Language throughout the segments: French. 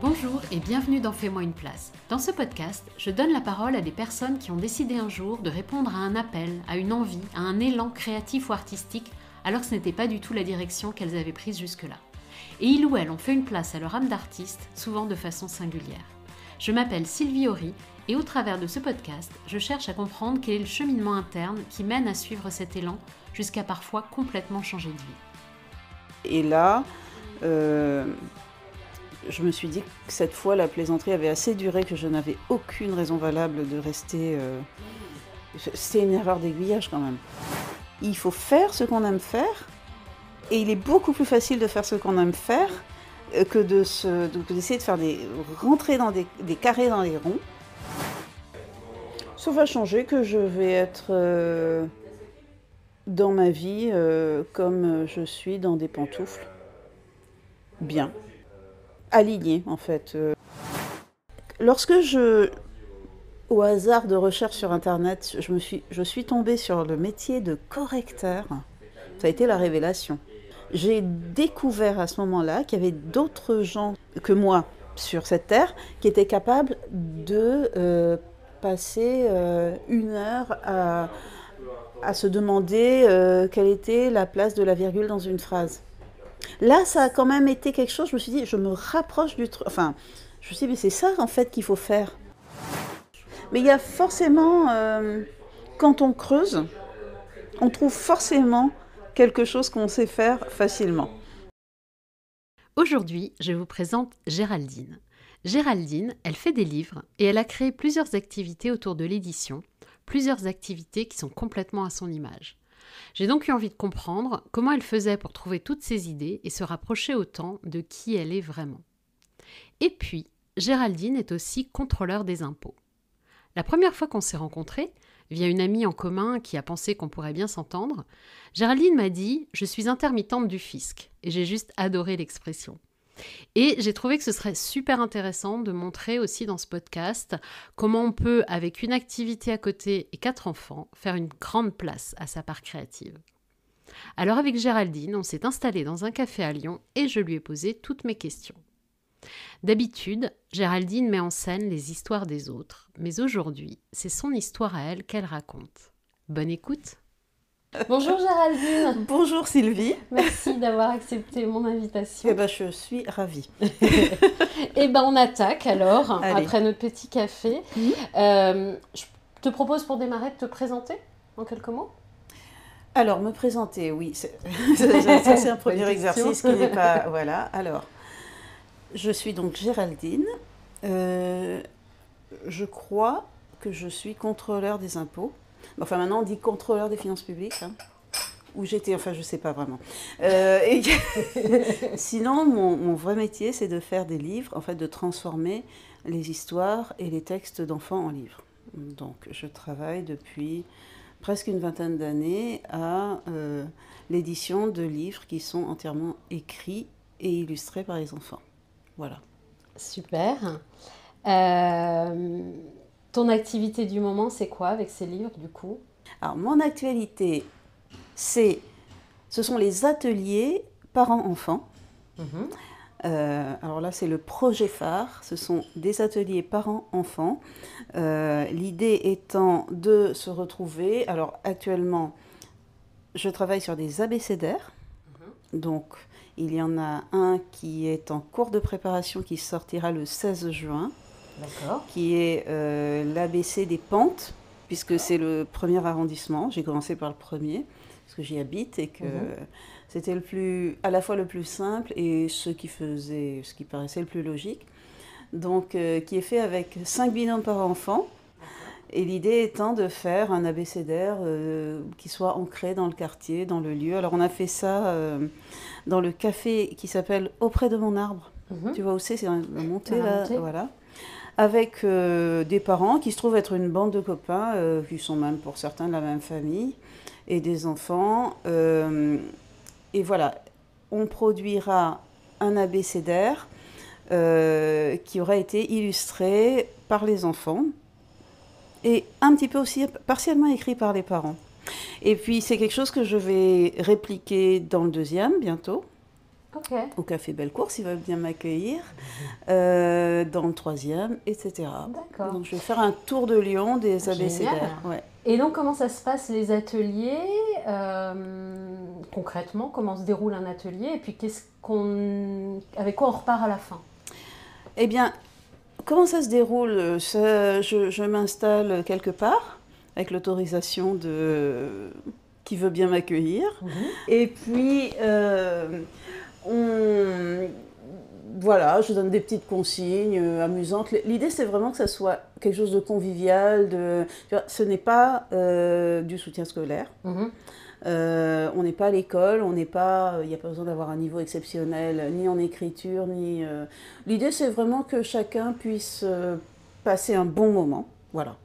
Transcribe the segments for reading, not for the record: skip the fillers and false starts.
Bonjour et bienvenue dans Fais-moi une place. Dans ce podcast, je donne la parole à des personnes qui ont décidé un jour de répondre à un appel, à une envie, à un élan créatif ou artistique, alors que ce n'était pas du tout la direction qu'elles avaient prise jusque-là. Et ils ou elles ont fait une place à leur âme d'artiste, souvent de façon singulière. Je m'appelle Sylvie Horry et au travers de ce podcast, je cherche à comprendre quel est le cheminement interne qui mène à suivre cet élan jusqu'à parfois complètement changer de vie. Et là, je me suis dit que cette fois, la plaisanterie avait assez duré que je n'avais aucune raison valable de rester... C'était une erreur d'aiguillage quand même. Il faut faire ce qu'on aime faire, et il est beaucoup plus facile de faire ce qu'on aime faire que d'essayer de faire rentrer dans des carrés dans les ronds. Ça va changer que je vais être dans ma vie comme je suis dans des pantoufles. Bien. Alignée en fait. Lorsque au hasard de recherche sur internet, je suis tombée sur le métier de correcteur, ça a été la révélation. J'ai découvert à ce moment-là qu'il y avait d'autres gens que moi sur cette terre qui étaient capables de passer une heure à se demander quelle était la place de la virgule dans une phrase. Là, ça a quand même été quelque chose, je me suis dit, je me rapproche du truc. Enfin, je me suis dit, mais c'est ça en fait qu'il faut faire. Mais il y a forcément, quand on creuse, on trouve forcément quelque chose qu'on sait faire facilement. Aujourd'hui, je vous présente Géraldine. Géraldine, elle fait des livres et elle a créé plusieurs activités autour de l'édition, plusieurs activités qui sont complètement à son image. J'ai donc eu envie de comprendre comment elle faisait pour trouver toutes ces idées et se rapprocher autant de qui elle est vraiment. Et puis, Géraldine est aussi contrôleur des impôts. La première fois qu'on s'est rencontrés, via une amie en commun qui a pensé qu'on pourrait bien s'entendre, Géraldine m'a dit « Je suis intermittente du fisc » et j'ai juste adoré l'expression. Et j'ai trouvé que ce serait super intéressant de montrer aussi dans ce podcast comment on peut, avec une activité à côté et 4 enfants, faire une grande place à sa part créative. Alors avec Géraldine, on s'est installé dans un café à Lyon et je lui ai posé toutes mes questions. D'habitude, Géraldine met en scène les histoires des autres, mais aujourd'hui, c'est son histoire à elle qu'elle raconte. Bonne écoute! Bonjour Géraldine. Bonjour Sylvie. Merci d'avoir accepté mon invitation. Eh ben, je suis ravie. Eh ben, on attaque alors, Allez. après notre petit café. Je te propose pour démarrer de te présenter en quelques mots. Alors, me présenter, oui, ça c'est un premier exercice qui n'est pas... Voilà, alors, je suis donc Géraldine. Je crois que je suis contrôleur des impôts. Enfin, maintenant, on dit contrôleur des finances publiques. Hein. Où j'étais, enfin, je ne sais pas vraiment. Sinon, mon vrai métier, c'est de faire des livres, en fait, de transformer les histoires et les textes d'enfants en livres. Donc, je travaille depuis presque une vingtaine d'années à l'édition de livres qui sont entièrement écrits et illustrés par les enfants. Voilà. Super. Ton activité du moment, c'est quoi avec ces livres, du coup ? Alors, mon actualité, ce sont les ateliers parents-enfants. Alors là, c'est le projet phare. Ce sont des ateliers parents-enfants. L'idée étant de se retrouver. Alors, actuellement, je travaille sur des abécédaires. Donc, il y en a un qui est en cours de préparation qui sortira le 16 juin. D'accord. Qui est l'ABC des pentes, puisque c'est le premier arrondissement. J'ai commencé par le premier, parce que j'y habite, et que c'était à la fois le plus simple et ce qui paraissait le plus logique. Donc, qui est fait avec 5 binômes par enfant, et l'idée étant de faire un abécédaire qui soit ancré dans le quartier, dans le lieu. Alors, on a fait ça dans le café qui s'appelle Auprès de mon arbre. Tu vois où c'est la montée, là, voilà. Avec des parents qui se trouvent être une bande de copains, qui sont même pour certains de la même famille, et des enfants. Et voilà, on produira un abécédaire qui aura été illustré par les enfants, et un petit peu aussi partiellement écrit par les parents. Et puis c'est quelque chose que je vais répliquer dans le deuxième bientôt. Ok. Au Café Bellecour, s'ils veulent bien m'accueillir, dans le 3e, etc. D'accord. Donc je vais faire un tour de Lyon des Génial. abécédaires. Ouais. Et donc, comment ça se passe les ateliers concrètement, comment se déroule un atelier et puis avec quoi on repart à la fin? Eh bien, comment ça se déroule? Je m'installe quelque part avec l'autorisation de qui veut bien m'accueillir. Et puis, voilà, je donne des petites consignes amusantes. L'idée, c'est vraiment que ça soit quelque chose de convivial. Tu vois, ce n'est pas du soutien scolaire. On n'est pas à l'école, il n'y a pas besoin d'avoir un niveau exceptionnel, ni en écriture, ni... L'idée, c'est vraiment que chacun puisse passer un bon moment, voilà.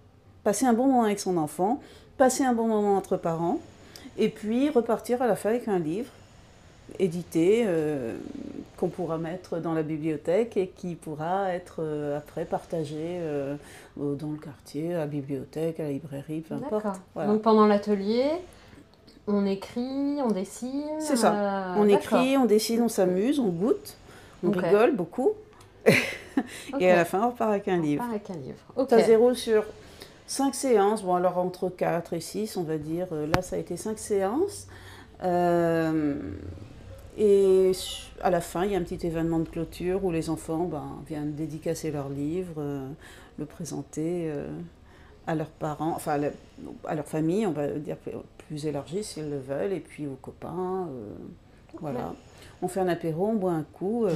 Passer un bon moment avec son enfant, passer un bon moment entre parents, et puis repartir à la fin avec un livre édité, qu'on pourra mettre dans la bibliothèque et qui pourra être après partagé dans le quartier, à la bibliothèque, à la librairie, peu importe. Voilà. Donc pendant l'atelier, on écrit, on dessine. C'est ça. On écrit, on dessine, on s'amuse, on goûte, on rigole beaucoup. Et à la fin, on repart avec un livre. Ça se déroule sur 5 séances. Bon, alors entre 4 et 6, on va dire. Là, ça a été 5 séances. Et à la fin, il y a un petit événement de clôture où les enfants viennent dédicacer leur livre, le présenter à leurs parents, enfin à leur famille, on va dire plus élargie s'ils le veulent, et puis aux copains. Voilà. On fait un apéro, on boit un coup,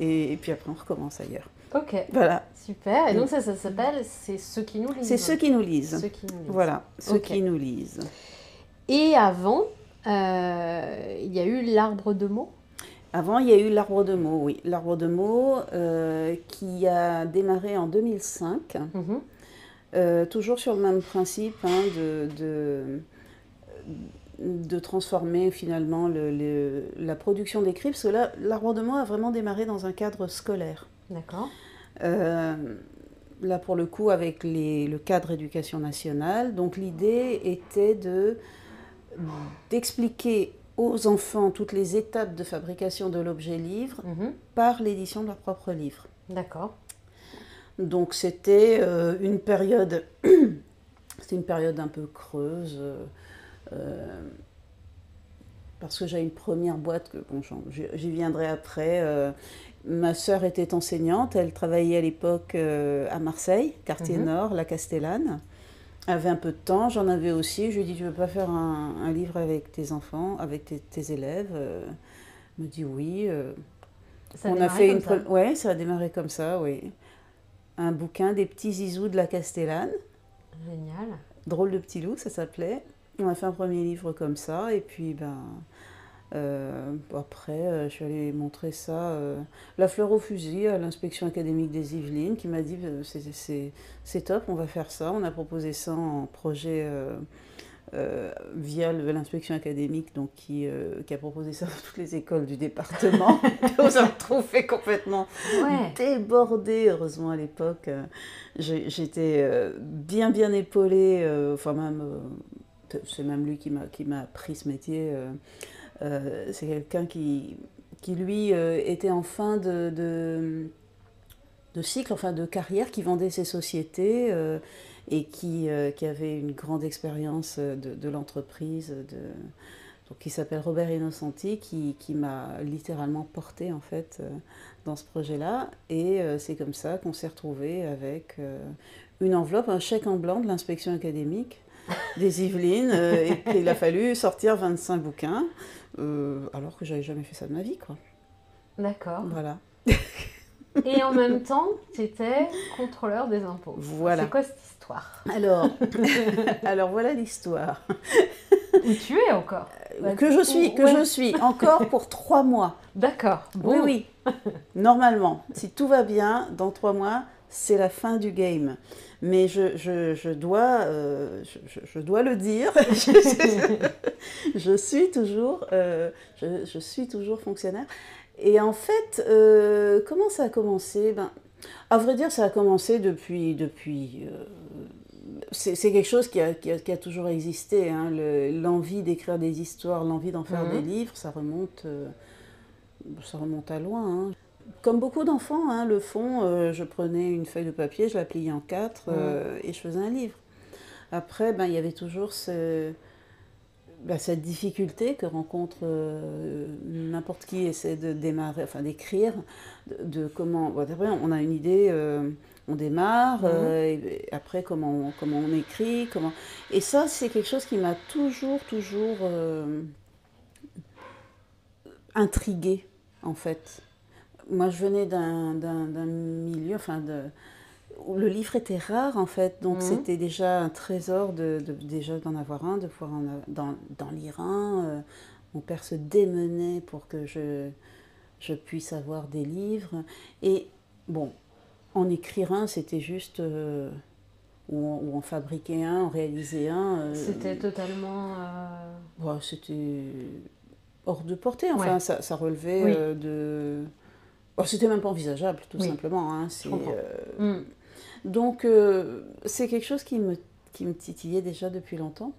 et puis après on recommence ailleurs. Ok. Voilà. Super. Et donc ça s'appelle C'est ceux qui nous lisent. C'est ceux qui nous lisent. Ceux qui nous lisent. Voilà, ceux qui nous lisent. Et avant, il y a eu l'arbre de mots. Avant, il y a eu l'arbre de mots, oui. L'arbre de mots qui a démarré en 2005. Toujours sur le même principe de transformer finalement la production d'écrits, parce que là, l'arbre de mots a vraiment démarré dans un cadre scolaire. D'accord. Là, pour le coup, avec le cadre éducation nationale. Donc, l'idée était d'expliquer aux enfants toutes les étapes de fabrication de l'objet livre par l'édition de leur propre livre. D'accord. Donc c'était une période un peu creuse, parce que j'ai une première boîte, j'y viendrai après. Ma sœur était enseignante, elle travaillait à l'époque à Marseille, quartier nord, la Castellane. Elle avait un peu de temps, j'en avais aussi. Je lui ai dit, tu veux pas faire un livre avec tes enfants, avec tes élèves? Elle me dit oui. Ça a démarré comme ça. Ouais, ça a démarré comme ça, oui. Un bouquin des petits zizous de la Castellane. Génial. Drôle de petit loup, ça s'appelait. On a fait un premier livre comme ça, et puis après, je suis allée montrer ça, La fleur au fusil, à l'inspection académique des Yvelines, qui m'a dit c'est top, on va faire ça. On a proposé ça en projet via l'inspection académique, donc qui a proposé ça dans toutes les écoles du département. On s'est retrouvés complètement débordés, heureusement à l'époque. J'étais bien épaulée, c'est même lui qui m'a appris ce métier. C'est quelqu'un qui lui, était en fin de cycle, enfin de carrière, qui vendait ses sociétés et qui avait une grande expérience de l'entreprise, donc, qui s'appelle Robert Innocenti, qui m'a littéralement portée en fait dans ce projet-là. Et c'est comme ça qu'on s'est retrouvés avec une enveloppe, un chèque en blanc de l'inspection académique des Yvelines, et qu'il a fallu sortir 25 bouquins, alors que j'avais jamais fait ça de ma vie, quoi. D'accord. Voilà. Et en même temps, tu étais contrôleur des impôts. Voilà. C'est quoi cette histoire? Alors voilà l'histoire. Où tu es encore? Que je suis encore pour 3 mois. D'accord. Bon. Oui. Normalement, si tout va bien, dans 3 mois, c'est la fin du game. Mais je dois le dire, je suis toujours fonctionnaire. Et en fait, comment ça a commencé? À vrai dire, ça a commencé depuis c'est quelque chose qui a toujours existé, hein, l'envie d'écrire des histoires, l'envie d'en faire des livres, ça remonte ça remonte à loin, hein. Comme beaucoup d'enfants hein, le font, je prenais une feuille de papier, je la pliais en quatre et je faisais un livre. Après, ben, il y avait toujours cette difficulté que rencontre n'importe qui essaie de démarrer, enfin d'écrire, de comment. Bon, on a une idée, on démarre, et après comment on écrit, comment. Et ça, c'est quelque chose qui m'a toujours intriguée, en fait. Moi, je venais d'un milieu, où le livre était rare, en fait. Donc, c'était déjà un trésor déjà d'en avoir un, de pouvoir d'en lire un. Mon père se démenait pour que je puisse avoir des livres. Et, bon, en écrire un, c'était juste... ou en fabriquer un, en réaliser un. C'était totalement... Ouais, c'était hors de portée. Enfin, ça relevait de... Oh, c'était même pas envisageable, tout simplement. Hein. Donc, c'est quelque chose qui me titillait déjà depuis longtemps.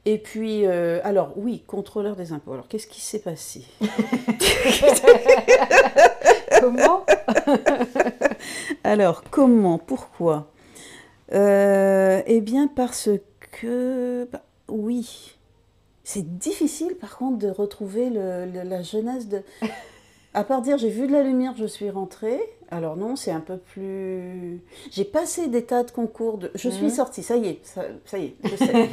Et puis, alors oui, contrôleur des impôts. Alors, qu'est-ce qui s'est passé? Comment? Alors, comment? Pourquoi? Eh bien, parce que... Bah, oui. C'est difficile, par contre, de retrouver la jeunesse de... À part dire, j'ai vu de la lumière, je suis rentrée. Alors non, c'est un peu plus... J'ai passé des tas de concours. Je suis sortie, ça y est, je sais.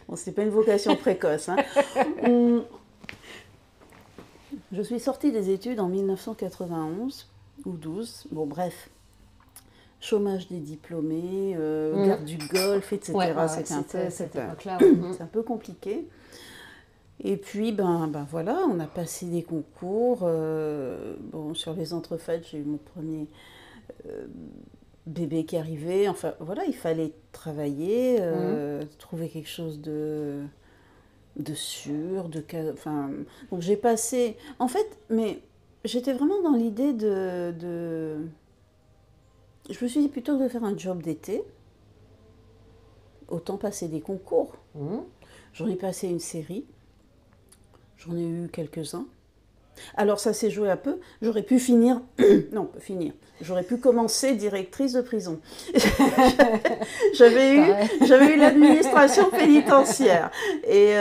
Bon, c'était pas une vocation précoce. Hein. Je suis sortie des études en 1991 ou 12. Bon, bref. Chômage des diplômés, guerre du Golfe, etc. C'est un peu compliqué. Et puis, ben voilà, on a passé des concours. Bon, sur les entrefaites, j'ai eu mon premier bébé qui arrivait. Enfin, voilà, il fallait travailler, trouver quelque chose de sûr, enfin... Donc, j'ai passé... En fait, mais j'étais vraiment dans l'idée de... Je me suis dit, plutôt que de faire un job d'été, autant passer des concours. J'en ai passé une série. J'en ai eu quelques-uns. Alors ça s'est joué un peu. J'aurais pu finir... non, pas finir. J'aurais pu commencer directrice de prison. J'avais eu l'administration pénitentiaire. Et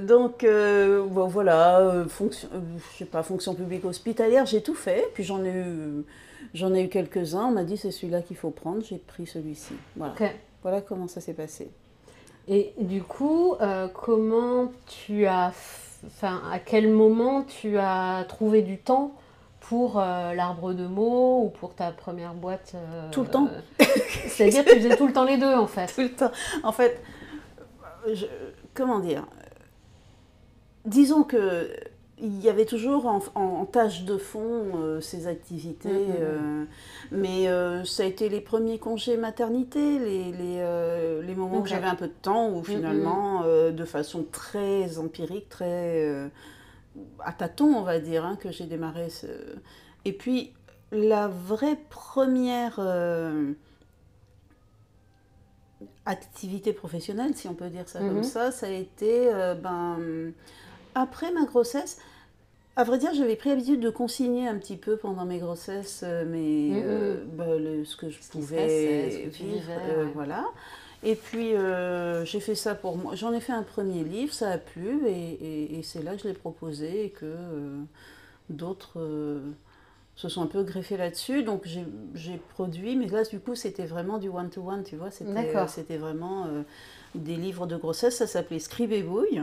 donc, bon voilà, je sais pas, fonction publique hospitalière, j'ai tout fait. Puis j'en ai eu quelques-uns. On m'a dit c'est celui-là qu'il faut prendre. J'ai pris celui-ci. Voilà. Okay. Voilà comment ça s'est passé. Et du coup, comment tu as... Enfin, à quel moment tu as trouvé du temps pour l'arbre de mots ou pour ta première boîte Tout le temps. C'est-à-dire que tu faisais tout le temps les deux, en fait. Tout le temps. En fait, comment dire? Disons que il y avait toujours en tâche de fond ces activités, mais ça a été les premiers congés maternité, les moments où j'avais un peu de temps, où finalement, de façon très empirique, très à tâtons, on va dire, hein, que j'ai démarré. Et puis, la vraie première activité professionnelle, si on peut dire ça comme ça a été... après ma grossesse, à vrai dire, j'avais pris l'habitude de consigner un petit peu pendant mes grossesses ce que je pouvais vivre. Voilà. Et puis, j'ai fait ça pour moi. J'en ai fait un premier livre, ça a plu, et c'est là que je l'ai proposé et que d'autres se sont un peu greffés là-dessus. Donc, j'ai produit, mais là, du coup, c'était vraiment du one-to-one, tu vois. C'était vraiment des livres de grossesse, ça s'appelait Scribébouille.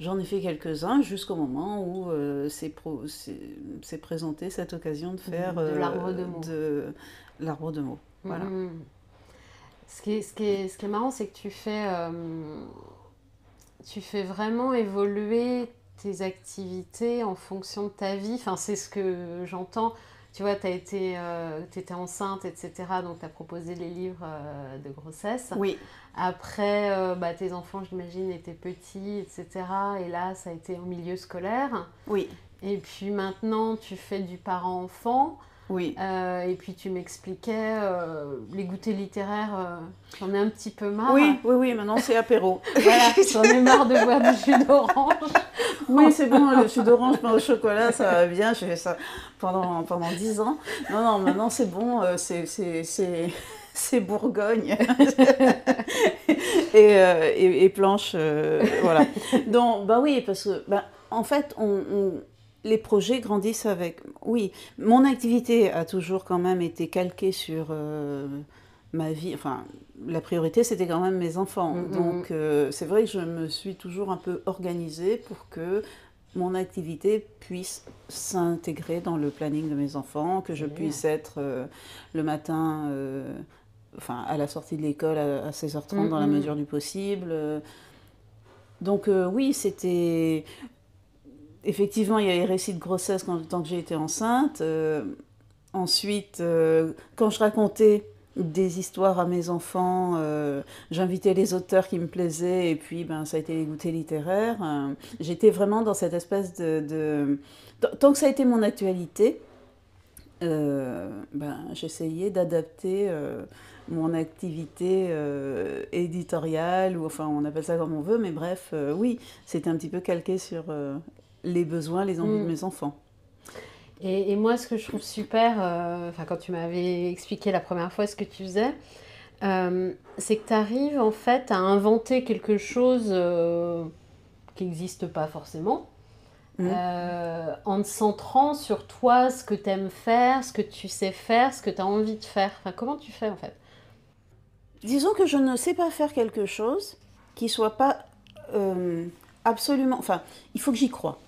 J'en ai fait quelques-uns jusqu'au moment où s'est présentée cette occasion de faire de l'arbre de mots. De l'arbre de mots. Voilà. Ce qui est marrant, c'est que tu fais vraiment évoluer tes activités en fonction de ta vie. Enfin, c'est ce que j'entends. Tu vois, t'étais enceinte, etc. Donc, tu as proposé les livres de grossesse. Oui. Après, tes enfants, j'imagine, étaient petits, etc. Et là, ça a été au milieu scolaire. Oui. Et puis maintenant, tu fais du parent-enfant. Oui. Et puis tu m'expliquais les goûters littéraires, j'en ai un petit peu marre. Oui, maintenant c'est apéro. Voilà, j'en ai marre de boire du jus d'orange. Oui, c'est bon, le jus d'orange pain au chocolat, ça va bien. J'ai fait ça pendant 10 ans. Non, maintenant c'est bon, c'est Bourgogne et planche, voilà. Donc, bah oui, parce que, bah, en fait, les projets grandissent avec... Oui, mon activité a toujours quand même été calquée sur ma vie. Enfin, la priorité, c'était quand même mes enfants. Donc, c'est vrai que je me suis toujours un peu organisée pour que mon activité puisse s'intégrer dans le planning de mes enfants, que je puisse être le matin, enfin, à la sortie de l'école à 16h30 dans la mesure du possible. Donc, oui, c'était... Effectivement, il y a les récits de grossesse tant que j'ai été enceinte. Ensuite, quand je racontais des histoires à mes enfants, j'invitais les auteurs qui me plaisaient et puis ben, ça a été les goûters littéraires. J'étais vraiment dans cette espèce Tant que ça a été mon actualité, ben, j'essayais d'adapter mon activité éditoriale, ou enfin on appelle ça comme on veut, mais bref, oui, c'était un petit peu calqué sur les besoins, les envies de mes enfants. Et moi, ce que je trouve super, quand tu m'avais expliqué la première fois ce que tu faisais, c'est que tu arrives en fait à inventer quelque chose qui n'existe pas forcément, en te centrant sur toi, ce que tu aimes faire, ce que tu sais faire, ce que tu as envie de faire. Enfin, comment tu fais en fait? Disons que je ne sais pas faire quelque chose qui soit pas absolument... Enfin, il faut que j'y croie.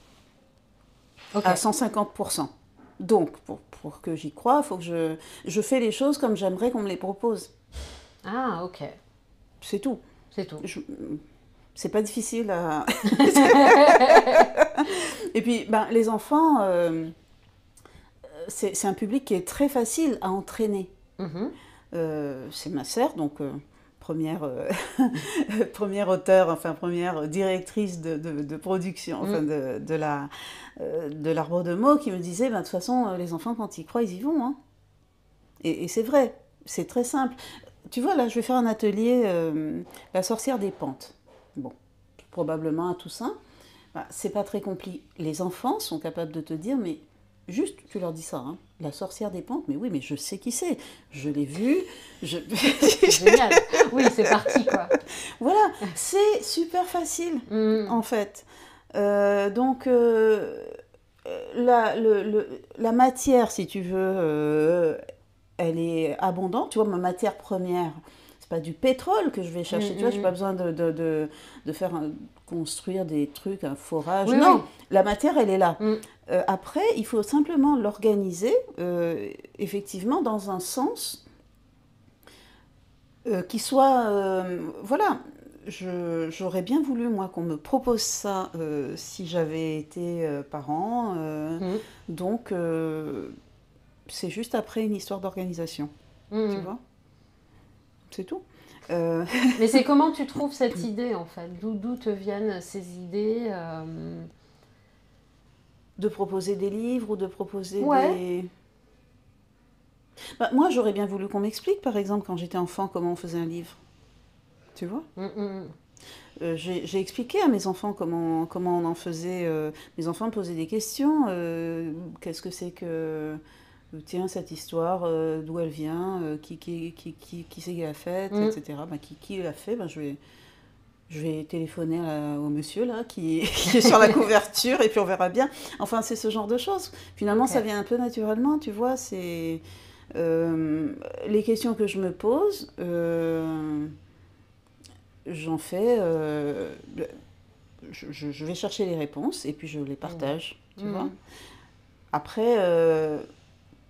Okay. À 150%. Donc, pour que j'y croie, il faut que je fais les choses comme j'aimerais qu'on me les propose. Ah, ok. C'est tout. C'est tout. C'est pas difficile à... Et puis, ben, les enfants, c'est un public qui est très facile à entraîner. C'est ma sœur, donc... première auteure, enfin première directrice de production, enfin de l'arbre de mots, qui me disait, ben, de toute façon, les enfants, quand ils croient, ils y vont. Hein. Et c'est vrai, c'est très simple. Tu vois, là, je vais faire un atelier, la sorcière des pentes. Bon, probablement à Toussaint. Ben, c'est pas très compliqué. Les enfants sont capables de te dire, mais juste, tu leur dis ça, hein. La sorcière des pentes, mais oui, mais je sais qui c'est. Je l'ai vue. Génial. Oui, c'est parti, quoi. Voilà, c'est super facile, en fait. Donc, la matière, si tu veux, elle est abondante. Tu vois, ma matière première, c'est pas du pétrole que je vais chercher. Tu vois, j'ai pas besoin de faire construire des trucs, un forage. Oui, non, oui. la matière, elle est là. Après, il faut simplement l'organiser, effectivement, dans un sens qui soit... voilà, j'aurais bien voulu, moi, qu'on me propose ça si j'avais été parent. Donc, c'est juste après une histoire d'organisation. Tu vois? C'est tout. Mais c'est comment tu trouves cette idée, en fait? D'où te viennent ces idées De proposer des livres ou de proposer Ouais. des... Bah, moi, j'aurais bien voulu qu'on m'explique, par exemple, quand j'étais enfant, comment on faisait un livre. Tu vois? J'ai expliqué à mes enfants comment on en faisait. Mes enfants me posaient des questions. Qu'est-ce que c'est que... Tiens, cette histoire, d'où elle vient, qui c'est qui l'a faite, etc. Ben, qui l'a fait, ben, je vais téléphoner au monsieur là, qui est sur la couverture, et puis on verra bien. Enfin, c'est ce genre de choses. Finalement, ça vient un peu naturellement, tu vois. C'est les questions que je me pose, j'en fais... je vais chercher les réponses, et puis je les partage, tu vois. Après...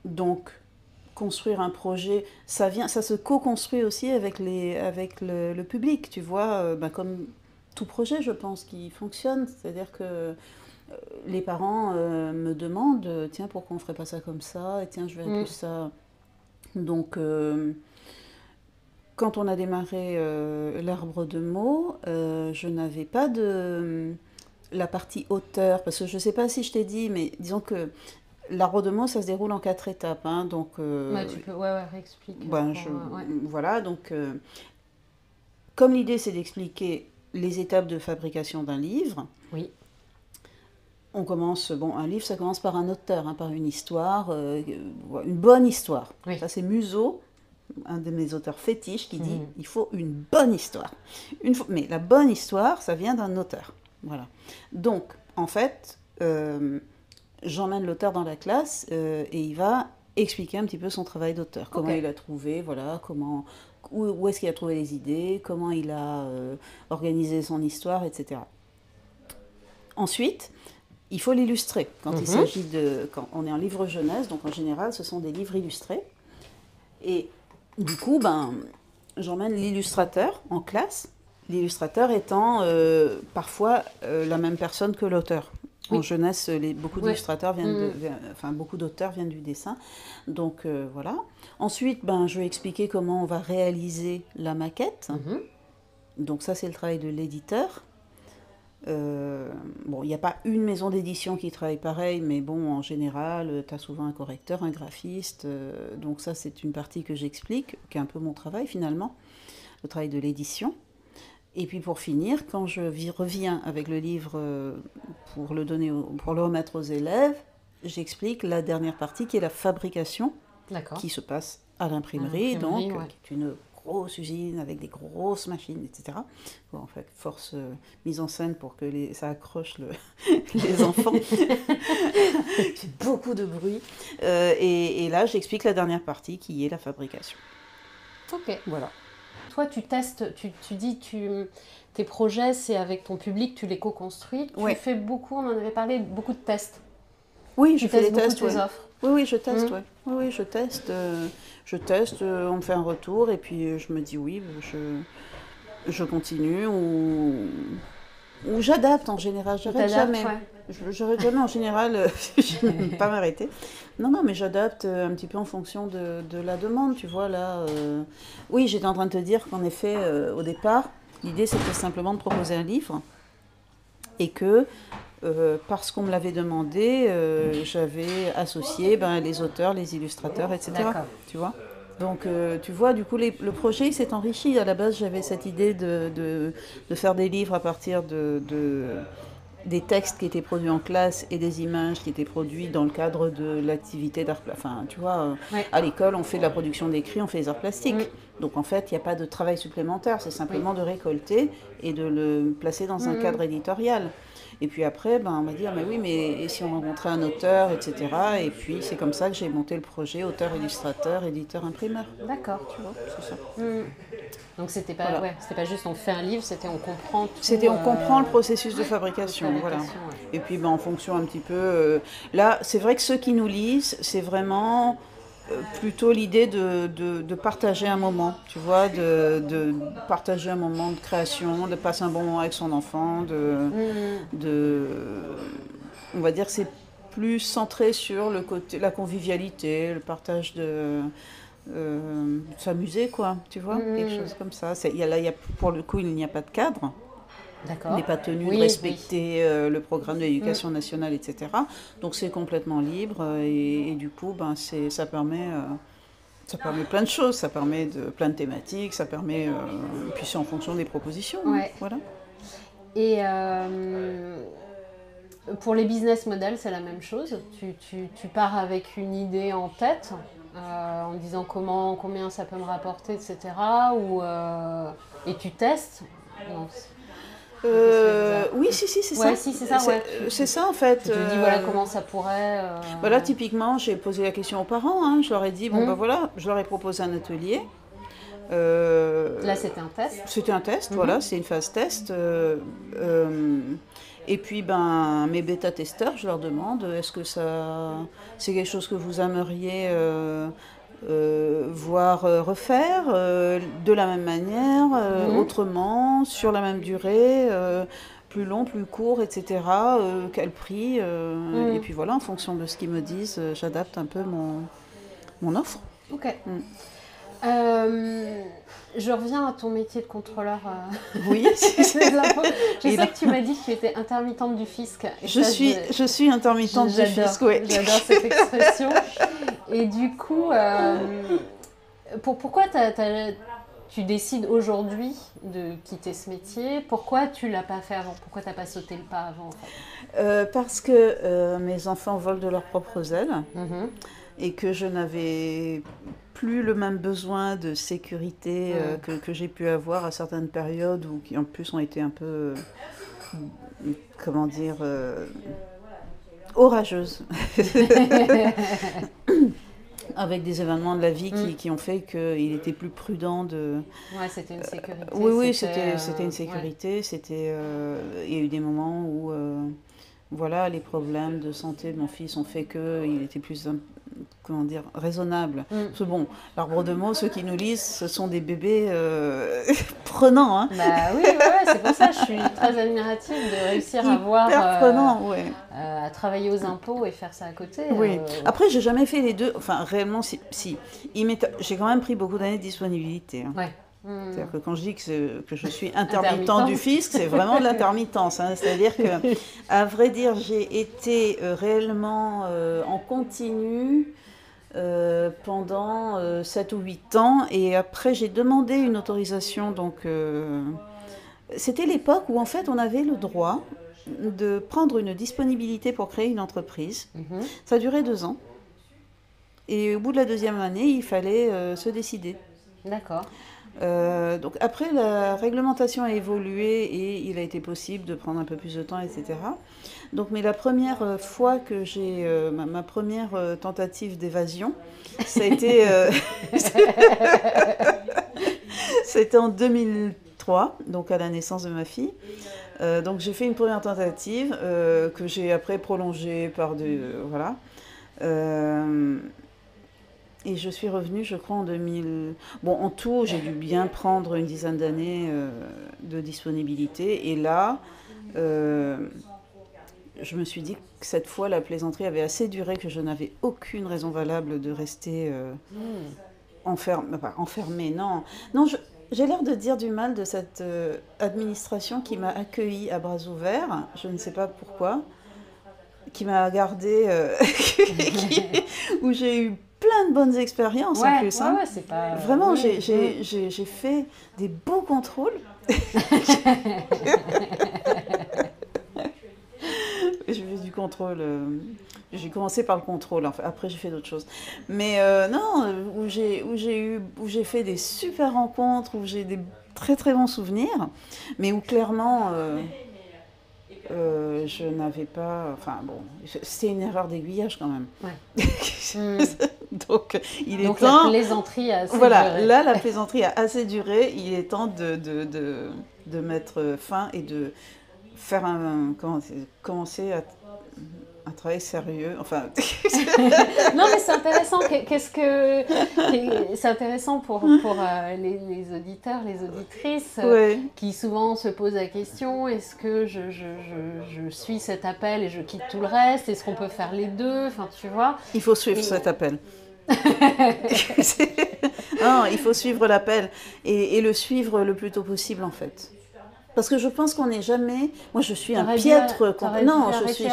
donc, construire un projet, ça se co-construit aussi avec le public, tu vois, ben comme tout projet, je pense, qui fonctionne. C'est-à-dire que les parents me demandent, tiens, pourquoi on ne ferait pas ça comme ça? Et tiens, je verrais plus ça. Donc, quand on a démarré l'arbre de mots, je n'avais pas de la partie auteur, parce que je ne sais pas si je t'ai dit, mais disons que L'arbre de mots, ça se déroule en 4 étapes. Hein, donc, Tu peux réexpliquer. voilà, donc, comme l'idée, c'est d'expliquer les étapes de fabrication d'un livre. Oui. On commence, un livre, ça commence par un auteur, hein, par une histoire, une bonne histoire. Oui. Ça, c'est Museau, un de mes auteurs fétiches, qui dit il faut une bonne histoire. Mais la bonne histoire, ça vient d'un auteur. Voilà. Donc, en fait, j'emmène l'auteur dans la classe et il va expliquer un petit peu son travail d'auteur. Comment il a trouvé, voilà, où est-ce qu'il a trouvé les idées, comment il a organisé son histoire, etc. Ensuite, il faut l'illustrer. Quand il s'agit quand on est en livre jeunesse, donc en général, ce sont des livres illustrés. Et du coup, j'emmène l'illustrateur en classe, l'illustrateur étant parfois la même personne que l'auteur. En jeunesse, beaucoup d'illustrateurs beaucoup d'auteurs viennent du dessin. Donc voilà. Ensuite, je vais expliquer comment on va réaliser la maquette. Donc ça, c'est le travail de l'éditeur. Il n'y a pas une maison d'édition qui travaille pareil, mais en général, tu as souvent un correcteur, un graphiste. Donc ça, c'est une partie que j'explique, qui est un peu mon travail finalement, le travail de l'édition. Et puis pour finir, quand je reviens avec le livre pour le remettre aux élèves, j'explique la dernière partie qui est la fabrication, qui se passe à l'imprimerie, qui est une grosse usine avec des grosses machines, etc. En fait, force mise en scène pour que ça accroche les enfants. C'est beaucoup de bruit. Et là, j'explique la dernière partie qui est la fabrication. Ok. Voilà. Toi, tu testes, tu dis, tes projets, c'est avec ton public, tu les co-construis. Tu fais beaucoup, on en avait parlé, beaucoup de tests. Oui, je fais des tests. Tes offres. Oui, je teste, Oui, je teste. On me fait un retour et puis je me dis oui, je continue ou j'adapte en général. J'arrête jamais. J'arrête jamais en général, je ne vais pas m'arrêter. Non, mais j'adapte un petit peu en fonction de la demande, tu vois, là. Oui, j'étais en train de te dire qu'en effet, au départ, l'idée c'était simplement de proposer un livre et que, parce qu'on me l'avait demandé, j'avais associé les auteurs, les illustrateurs, etc. D'accord. Tu vois ? Donc, tu vois, du coup, le projet s'est enrichi. À la base, j'avais cette idée de faire des livres à partir des textes qui étaient produits en classe et des images qui étaient produites dans le cadre de l'activité d'art plastique. Enfin, tu vois, à l'école, on fait de la production d'écrit, on fait des arts plastiques. Donc, en fait, il n'y a pas de travail supplémentaire. C'est simplement de récolter et de le placer dans un cadre éditorial. Et puis après, on m'a dit, mais oui, mais si on rencontrait un auteur, etc. Et puis, c'est comme ça que j'ai monté le projet auteur, illustrateur, éditeur, imprimeur. D'accord. Tu vois, c'est ça. Donc, c'était pas, c'était pas juste on fait un livre, c'était on comprend tout. C'était on comprend le processus de fabrication, voilà. Et puis, en fonction un petit peu... là, c'est vrai que ceux qui nous lisent, c'est vraiment... plutôt l'idée de partager un moment, tu vois, de partager un moment de création, de passer un bon moment avec son enfant, on va dire que c'est plus centré sur le côté, la convivialité, le partage s'amuser, quoi, tu vois, quelque chose comme ça. Pour le coup, il n'y a pas de cadre. D'accord. Il n'est pas tenu de respecter le programme de l'éducation nationale, etc. Donc c'est complètement libre et du coup, ça permet plein de choses. Ça permet plein de thématiques, ça permet, puis c'est en fonction des propositions. Voilà. Et pour les business models, c'est la même chose. Tu pars avec une idée en tête, en disant combien ça peut me rapporter, etc. Et tu testes. Non, oui, si, c'est ça. Si, c'est ça, c'est ça, en fait. Tu te dis, voilà comment ça pourrait... Là, typiquement, j'ai posé la question aux parents. Hein. Je leur ai dit, voilà, je leur ai proposé un atelier. Là, c'était un test. C'était un test, voilà, c'est une phase test. Et puis, mes bêta-testeurs, je leur demande, est-ce que c'est quelque chose que vous aimeriez voir refaire de la même manière, autrement, sur la même durée, plus long, plus court, etc. Quel prix et puis voilà, en fonction de ce qu'ils me disent, j'adapte un peu mon offre. Ok. Euh, je reviens à ton métier de contrôleur Oui. des impôts. Je Et sais que tu m'as dit que tu étais intermittente du fisc. Et je ça, suis intermittente du fisc, oui. J'adore cette expression. Et du coup, pourquoi tu décides aujourd'hui de quitter ce métier? Pourquoi tu l'as pas fait avant? Pourquoi tu n'as pas sauté le pas avant en fait? Parce que mes enfants volent de leurs propres ailes Mhm. et que je n'avais plus le même besoin de sécurité que j'ai pu avoir à certaines périodes ou qui en plus ont été un peu, comment dire, orageuses. Avec des événements de la vie qui ont fait qu'il était plus prudent de... Ouais, c'était une sécurité. Oui, c'était une sécurité. Ouais. Il y a eu des moments où voilà, les problèmes de santé de mon fils ont fait qu'il était plus, comment dire, raisonnable. Parce que bon, l'arbre de mots, ceux qui nous lisent, ce sont des bébés prenants. Hein. Bah oui, c'est pour ça que je suis très admirative de réussir à voir... prenant, ouais. À travailler aux impôts et faire ça à côté. Oui. Après, j'ai jamais fait les deux. Enfin, réellement, si. J'ai quand même pris beaucoup d'années de disponibilité. Hein. Ouais. C'est-à-dire que quand je dis que je suis intermittente du fisc, c'est vraiment de l'intermittence. Hein. C'est-à-dire que, à vrai dire, j'ai été réellement en continu pendant 7 ou 8 ans. Et après, j'ai demandé une autorisation. Donc, c'était l'époque où, en fait, on avait le droit de prendre une disponibilité pour créer une entreprise. Ça a duré 2 ans. Et au bout de la 2e année, il fallait se décider. D'accord. Donc après, la réglementation a évolué et il a été possible de prendre un peu plus de temps, etc. Donc, mais la première fois que j'ai ma première tentative d'évasion, ça a été c'était en 2003, donc à la naissance de ma fille. Donc j'ai fait une première tentative que j'ai après prolongée par des... voilà. Et je suis revenue, je crois, en 2000... Bon, en tout, j'ai dû bien prendre une dizaine d'années de disponibilité. Et là, je me suis dit que cette fois, la plaisanterie avait assez duré que je n'avais aucune raison valable de rester enfermée. Non, non j'ai l'air de dire du mal de cette administration qui m'a accueillie à bras ouverts, je ne sais pas pourquoi, qui m'a gardée, où j'ai eu plein de bonnes expériences en plus. Hein. Ouais, c'est pas... Vraiment, j'ai fait des beaux contrôles. J'ai fait du contrôle. J'ai commencé par le contrôle. Enfin, après, j'ai fait d'autres choses. Mais non, où j'ai fait des super rencontres, où j'ai des très très bons souvenirs, mais où clairement, je n'avais pas. Enfin bon, c'était une erreur d'aiguillage quand même. Ouais. Donc, il est Donc temps. La plaisanterie a assez voilà, duré. Là, la plaisanterie a assez duré. Il est temps de mettre fin et de faire commencer à travailler sérieux. Enfin. Non, mais c'est intéressant. C'est intéressant pour les auditeurs, les auditrices qui souvent se posent la question, est-ce que je suis cet appel et je quitte tout le reste? Est-ce qu'on peut faire les deux? Enfin, tu vois. Il faut suivre cet appel. Non, il faut suivre l'appel et le suivre le plus tôt possible en fait. Parce que je pense qu'on n'est jamais... Moi, je suis un piètre... Non, je suis...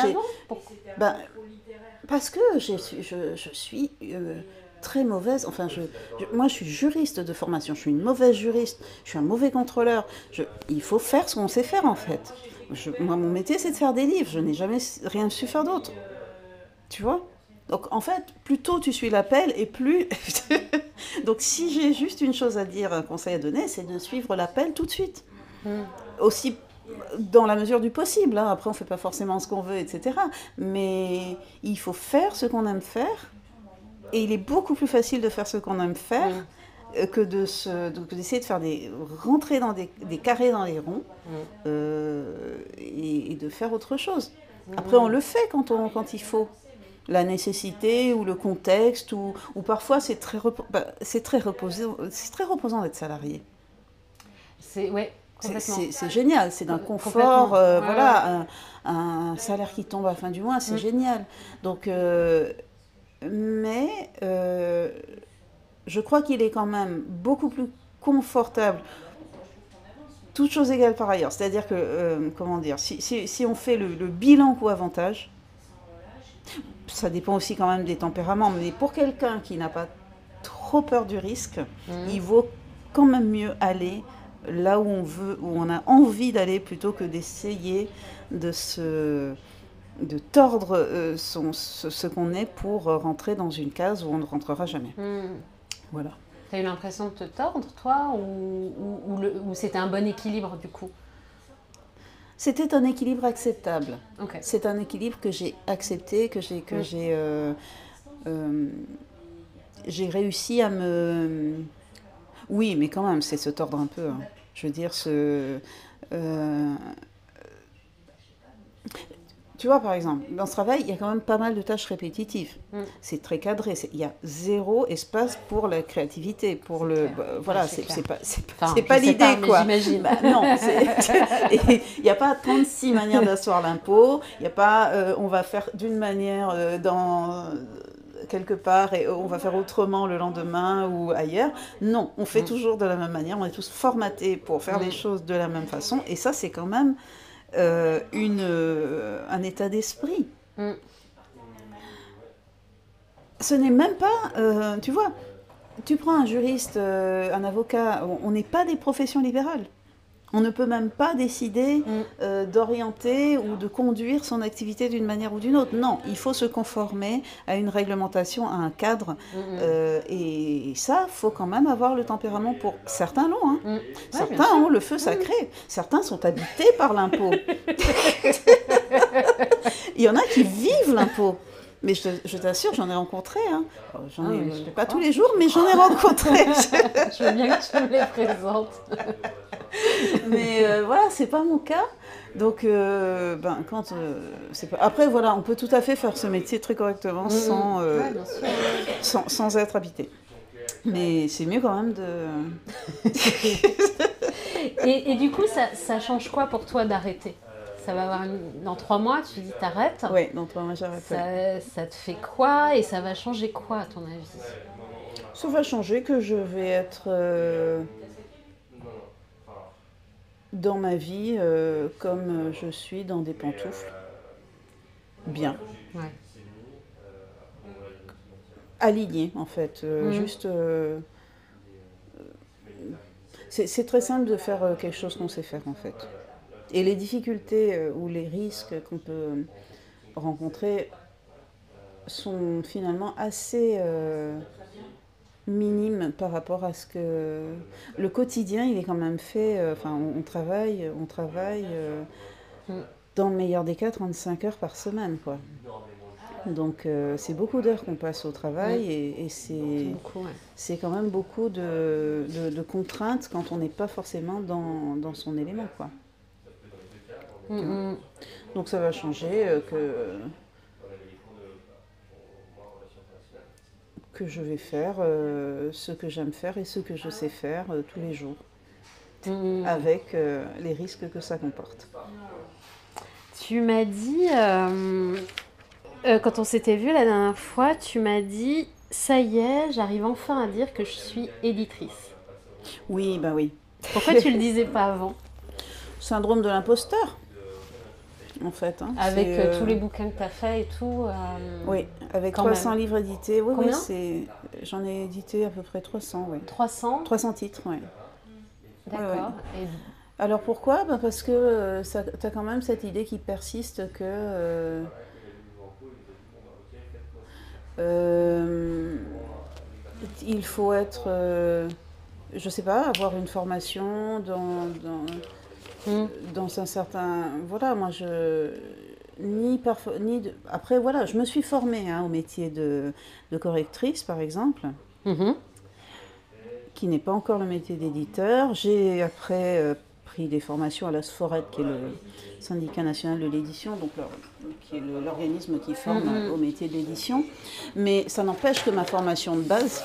parce que je suis très mauvaise... Enfin, moi, je suis juriste de formation. Je suis une mauvaise juriste. Je suis un mauvais contrôleur. Il faut faire ce qu'on sait faire, en fait. Moi, mon métier, c'est de faire des livres. Je n'ai jamais rien su faire d'autre. Tu vois ? Donc, en fait, plus tôt tu suis l'appel et plus... Donc, si j'ai juste une chose à dire, un conseil à donner, c'est de suivre l'appel tout de suite. Aussi dans la mesure du possible. Hein. Après, on ne fait pas forcément ce qu'on veut, etc. Mais il faut faire ce qu'on aime faire. Et il est beaucoup plus facile de faire ce qu'on aime faire que d'essayer de faire rentrer dans des carrés dans les ronds et de faire autre chose. Après, on le fait quand il faut. La nécessité ou le contexte ou parfois c'est très reposant d'être salarié. C'est génial, c'est d'un confort, voilà, un salaire qui tombe à la fin du mois, c'est génial. Donc, mais je crois qu'il est quand même beaucoup plus confortable, toutes choses égales par ailleurs. C'est-à-dire que, comment dire, si on fait le bilan coût-avantage, ça dépend aussi quand même des tempéraments, mais pour quelqu'un qui n'a pas trop peur du risque, il vaut quand même mieux aller là où on veut, où on a envie d'aller, plutôt que d'essayer de tordre ce qu'on est pour rentrer dans une case où on ne rentrera jamais. Voilà. T'as eu l'impression de te tordre, toi, ou c'était un bon équilibre, du coup? C'était un équilibre acceptable. Ok. C'est un équilibre que j'ai accepté, que j'ai réussi à me... Oui, mais quand même, c'est se tordre un peu. Hein. Je veux dire, tu vois, par exemple, dans ce travail, il y a quand même pas mal de tâches répétitives. C'est très cadré. Il y a zéro espace pour la créativité, pour le... voilà, c'est pas l'idée, quoi. J'imagine. Bah, non, il n'y a pas 36 manières d'asseoir l'impôt. Il n'y a pas, on va faire d'une manière quelque part et on va faire autrement le lendemain ou ailleurs. Non, on fait toujours de la même manière. On est tous formatés pour faire les choses de la même façon. Et ça, c'est quand même... un état d'esprit. Ce n'est même pas, tu vois, tu prends un juriste, un avocat, on n'est pas des professions libérales. On ne peut même pas décider d'orienter ou de conduire son activité d'une manière ou d'une autre. Non, il faut se conformer à une réglementation, à un cadre. Et ça, il faut quand même avoir le tempérament pour... Certains l'ont. Hein. Certains ont le feu sacré. Certains sont habités par l'impôt. Il y en a qui vivent l'impôt. Mais je t'assure, j'en ai rencontré. Hein. Pas tous les jours, mais j'en ai rencontré. Je veux bien que tu me les présentes. Mais voilà, c'est pas mon cas. Donc, c'est pas... Après, voilà, on peut tout à fait faire ce métier très correctement sans être habité. Mais c'est mieux quand même de... et du coup, ça change quoi pour toi d'arrêter? Ça va avoir dans 3 mois, tu dis t'arrêtes. Oui, dans 3 mois j'arrête. Ça te fait quoi et ça va changer quoi à ton avis? Ça va changer que je vais être dans ma vie comme je suis dans des pantoufles. Bien. Ouais. Aligné en fait. Juste... c'est très simple de faire quelque chose qu'on sait faire en fait. Et les difficultés ou les risques qu'on peut rencontrer sont finalement assez minimes par rapport à ce que... Le quotidien, il est quand même fait... on travaille dans le meilleur des cas 35 heures par semaine, quoi. Donc c'est beaucoup d'heures qu'on passe au travail et c'est quand même beaucoup de contraintes quand on n'est pas forcément dans son élément, quoi. Donc ça va changer que je vais faire ce que j'aime faire et ce que je sais faire tous les jours, avec les risques que ça comporte. Tu m'as dit, quand on s'était vu la dernière fois, tu m'as dit, ça y est, j'arrive enfin à dire que je suis éditrice. Oui, bah oui. Pourquoi tu le disais pas avant? Syndrome de l'imposteur. En fait. Hein, avec tous les bouquins que tu as fait et tout. Oui, avec 300 même. livres édités. Oui, Combien? J'en ai édité à peu près 300. Oui. 300 titres, oui. D'accord. Ouais. Alors pourquoi? Parce que tu as quand même cette idée qui persiste que il faut être, je sais pas, avoir une formation dans un certain... Voilà, moi après, voilà, je me suis formée au métier de correctrice, par exemple, qui n'est pas encore le métier d'éditeur. J'ai après pris des formations à la SFORED, qui est le syndicat national de l'édition, donc qui est l'organisme qui forme au métier de l'édition. Mais ça n'empêche que ma formation de base,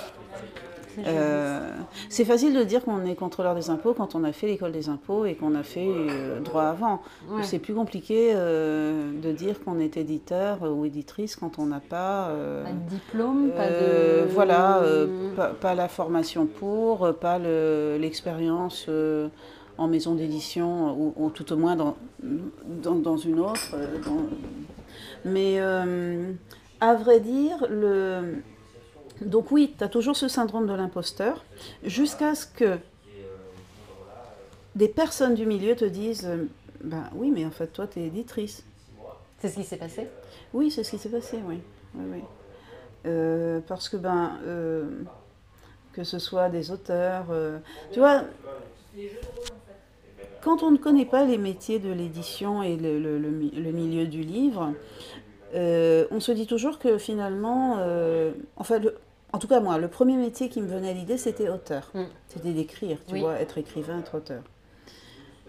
C'est facile de dire qu'on est contrôleur des impôts quand on a fait l'école des impôts et qu'on a fait droit avant. Ouais. C'est plus compliqué de dire qu'on est éditeur ou éditrice quand on n'a pas... Pas de diplôme, pas de... Voilà, pas la formation pour, pas l'expérience en maison d'édition ou tout au moins dans une autre. Mais à vrai dire, donc oui, tu as toujours ce syndrome de l'imposteur, jusqu'à ce que des personnes du milieu te disent ben oui, mais en fait, toi, tu es éditrice. C'est ce qui s'est passé? Oui, c'est ce qui s'est passé, oui. Oui. Parce que, que ce soit des auteurs, tu vois, quand on ne connaît pas les métiers de l'édition et le milieu du livre, on se dit toujours que finalement, en tout cas moi, le premier métier qui me venait à l'idée, c'était auteur. C'était d'écrire, tu vois, être écrivain, être auteur.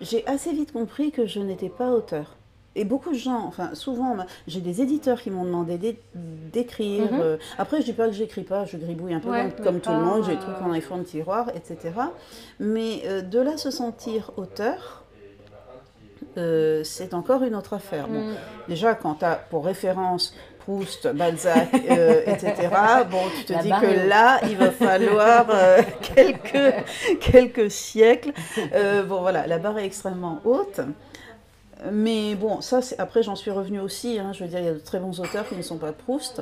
J'ai assez vite compris que je n'étais pas auteur. Et beaucoup de gens, enfin souvent, j'ai des éditeurs qui m'ont demandé d'écrire. Après, je dis pas que j'écris pas, je gribouille un peu comme tout le monde, j'ai des trucs dans les fonds de tiroir, etc. Mais de là se sentir auteur, c'est encore une autre affaire. Bon, déjà, quand tu as pour référence Proust, Balzac, etc., bon, tu te dis que là, il va falloir quelques siècles. Bon, voilà, la barre est extrêmement haute. Mais bon, ça, après, j'en suis revenue aussi. Hein, je veux dire, il y a de très bons auteurs qui ne sont pas de Proust.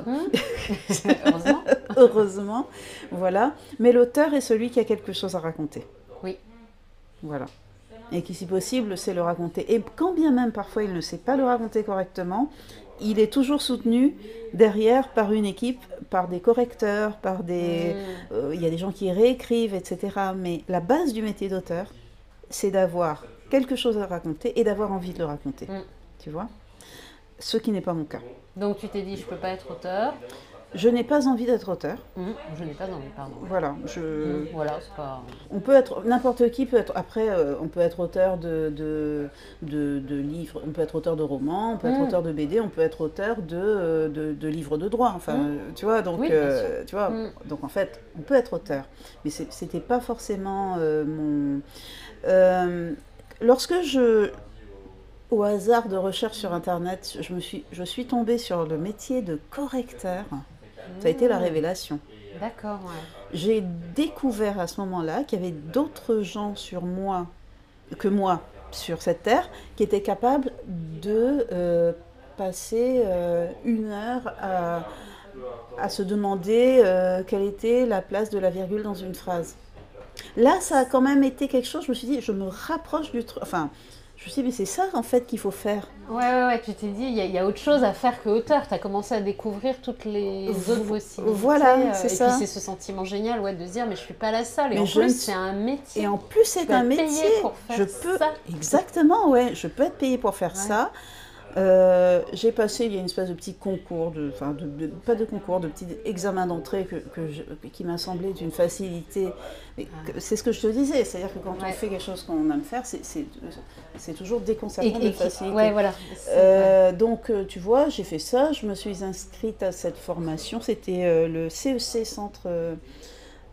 Heureusement. Heureusement, voilà. Mais l'auteur est celui qui a quelque chose à raconter. Oui. Voilà. Et qui, si possible, sait le raconter. Et quand bien même, parfois, il ne sait pas le raconter correctement, il est toujours soutenu derrière par une équipe, par des correcteurs, par des... il y a des gens qui réécrivent, etc. Mais la base du métier d'auteur, c'est d'avoir quelque chose à raconter et d'avoir envie de le raconter. Tu vois? Ce qui n'est pas mon cas. Donc tu t'es dit, je ne peux pas être auteur. Je n'ai pas envie d'être auteur. Je n'ai pas envie, pardon. Voilà. Voilà, c'est pas... On peut être, n'importe qui peut être, après, on peut être auteur de livres, on peut être auteur de romans, on peut être auteur de BD, on peut être auteur de livres de droit. Enfin, tu vois, donc, tu vois, donc en fait, on peut être auteur. Mais c'était pas forcément mon... lorsque au hasard de recherche sur Internet, je suis tombée sur le métier de correcteur. Ça a été la révélation. D'accord, ouais. J'ai découvert à ce moment-là qu'il y avait d'autres gens que moi sur cette terre qui étaient capables de passer 1 heure à se demander quelle était la place de la virgule dans une phrase. Là, ça a quand même été quelque chose, je me suis dit, je me rapproche du truc. Enfin, je me suis dit, mais c'est ça en fait qu'il faut faire. Ouais, tu t'es dit, il y a autre chose à faire que auteur. Tu as commencé à découvrir toutes les autres possibilités. Voilà, c'est ça. Et puis c'est ce sentiment génial de se dire, mais je suis pas la seule. Et mais en plus, c'est un métier. Et en plus, c'est un métier. Pour faire ça. Exactement, ouais. Je peux être payée pour faire ça. J'ai passé, il y a une espèce de petit concours, pas de concours, de petit examen d'entrée qui m'a semblé d'une facilité. C'est ce que je te disais, c'est-à-dire que quand on fait quelque chose qu'on aime faire, c'est toujours déconcertant de facilité. Ouais, voilà. Donc, tu vois, j'ai fait ça, je me suis inscrite à cette formation, c'était le CEC, Centre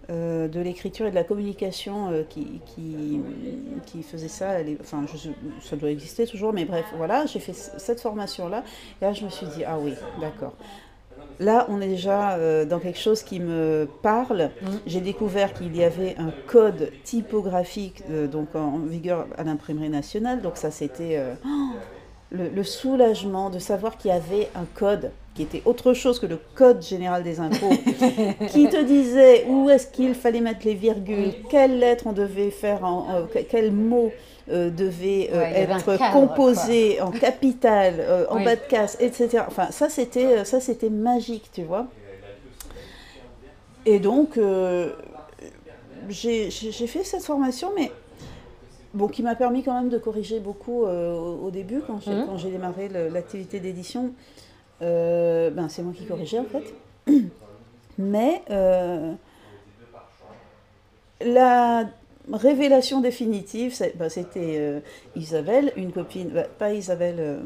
de l'écriture et de la communication qui faisait ça. Enfin, ça doit exister toujours, mais bref, voilà, j'ai fait cette formation-là. Et là, je me suis dit, ah oui, d'accord. Là, on est déjà dans quelque chose qui me parle. J'ai découvert qu'il y avait un code typographique donc en vigueur à l'imprimerie nationale. Donc ça, c'était le soulagement de savoir qu'il y avait un code qui était autre chose que le code général des impôts, qui te disait où est-ce qu'il fallait mettre les virgules, quelles lettres on devait faire, quels mots devaient être composés en capital, en bas de case, etc. Enfin, ça c'était magique, tu vois. Et donc, j'ai fait cette formation, mais bon, qui m'a permis quand même de corriger beaucoup au début, quand j'ai démarré l'activité d'édition. C'est moi qui corrigeais en fait. Mais la révélation définitive, c'était Isabelle, une copine, pas Isabelle,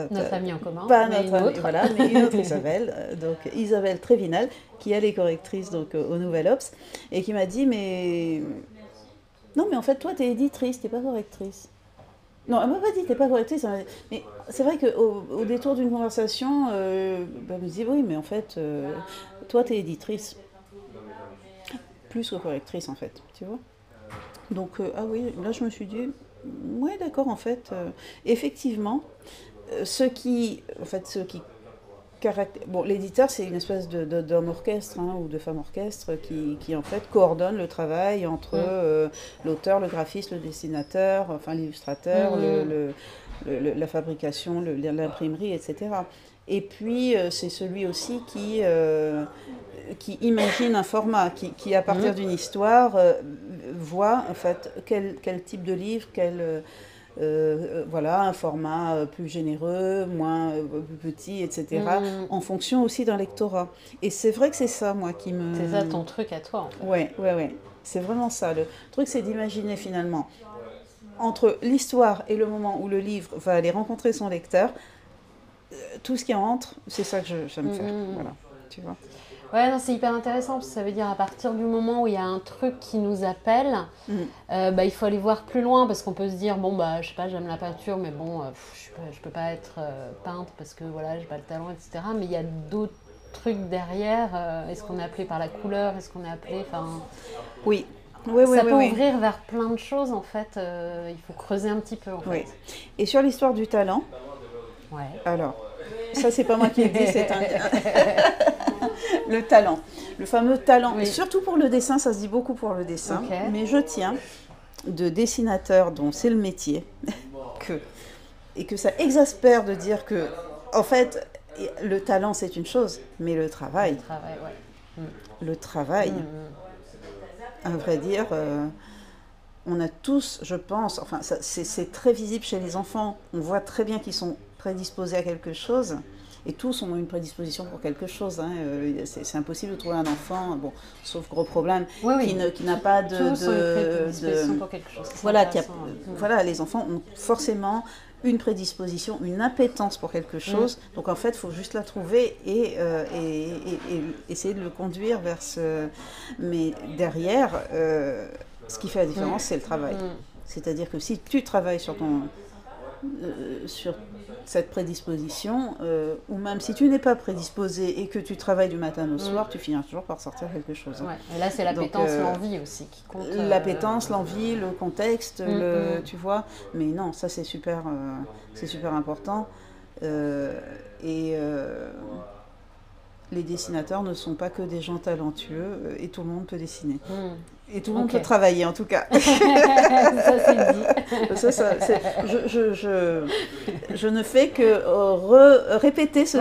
Notre amie en commun, pas mais notre une amie, autre. voilà, mais une autre Isabelle, donc Isabelle Trévinal, qui elle est correctrice donc, au Nouvel Obs, et qui m'a dit, mais non, mais en fait, toi, t'es éditrice, t'es pas correctrice. Non, elle m'a pas dit, t'es pas correctrice. Mais c'est vrai qu'au détour d'une conversation, elle me dit, oui, mais en fait, toi, t'es éditrice. Plus que correctrice, en fait, tu vois. Donc, ah oui, là, je me suis dit, ouais, d'accord, en fait, effectivement, ceux qui bon, l'éditeur, c'est une espèce d'homme orchestre hein, ou de femme orchestre qui, en fait coordonne le travail entre l'auteur, le graphiste, le dessinateur, enfin l'illustrateur, la fabrication, l'imprimerie, etc. Et puis c'est celui aussi qui imagine un format, qui à partir d'une histoire voit en fait quel type de livre, voilà, un format plus généreux, moins plus petit, etc. En fonction aussi d'un lectorat. Et c'est vrai que c'est ça, moi, qui me... C'est ça ton truc à toi, en fait. Ouais. C'est vraiment ça. Le truc, c'est d'imaginer finalement, entre l'histoire et le moment où le livre va aller rencontrer son lecteur, tout ce qui entre, c'est ça que j'aime faire. Voilà, tu vois. Ouais, non, c'est hyper intéressant parce que ça veut dire à partir du moment où il y a un truc qui nous appelle, il faut aller voir plus loin parce qu'on peut se dire bon bah je sais pas, j'aime la peinture mais bon je peux pas être peintre parce que voilà j'ai pas le talent, etc. Mais il y a d'autres trucs derrière. Est-ce qu'on est appelé par la couleur, est-ce qu'on est appelé, enfin oui, ça peut ouvrir vers plein de choses en fait. Il faut creuser un petit peu en fait. Et sur l'histoire du talent, alors ça c'est pas moi qui le dis, c'est le talent, le fameux talent. Oui. Surtout pour le dessin, ça se dit beaucoup pour le dessin. Okay. Mais je tiens de dessinateur dont c'est le métier et que ça exaspère de dire que, en fait, le talent c'est une chose, mais le travail, le travail, à vrai dire, on a tous, je pense, enfin c'est très visible chez les enfants. On voit très bien qu'ils sont prédisposés à quelque chose. Et tous ont une prédisposition pour quelque chose. Hein. C'est impossible de trouver un enfant, bon, sauf gros problème, qui n'a pas de... Tous ont une prédisposition pour quelque chose. Voilà, les enfants ont forcément une prédisposition, une appétence pour quelque chose. Donc en fait, il faut juste la trouver et essayer de le conduire vers ce... Mais derrière, ce qui fait la différence, c'est le travail. C'est-à-dire que si tu travailles sur cette prédisposition, ou même si tu n'es pas prédisposé et que tu travailles du matin au soir, tu finiras toujours par sortir quelque chose. Ouais. Et là, c'est l'appétence, l'envie aussi qui compte. L'appétence, l'envie, le contexte, tu vois. Mais non, ça c'est super important. Les dessinateurs ne sont pas que des gens talentueux et tout le monde peut dessiner. Et tout le monde peut travailler, en tout cas. Ça, c'est dit. Je ne fais que répéter ce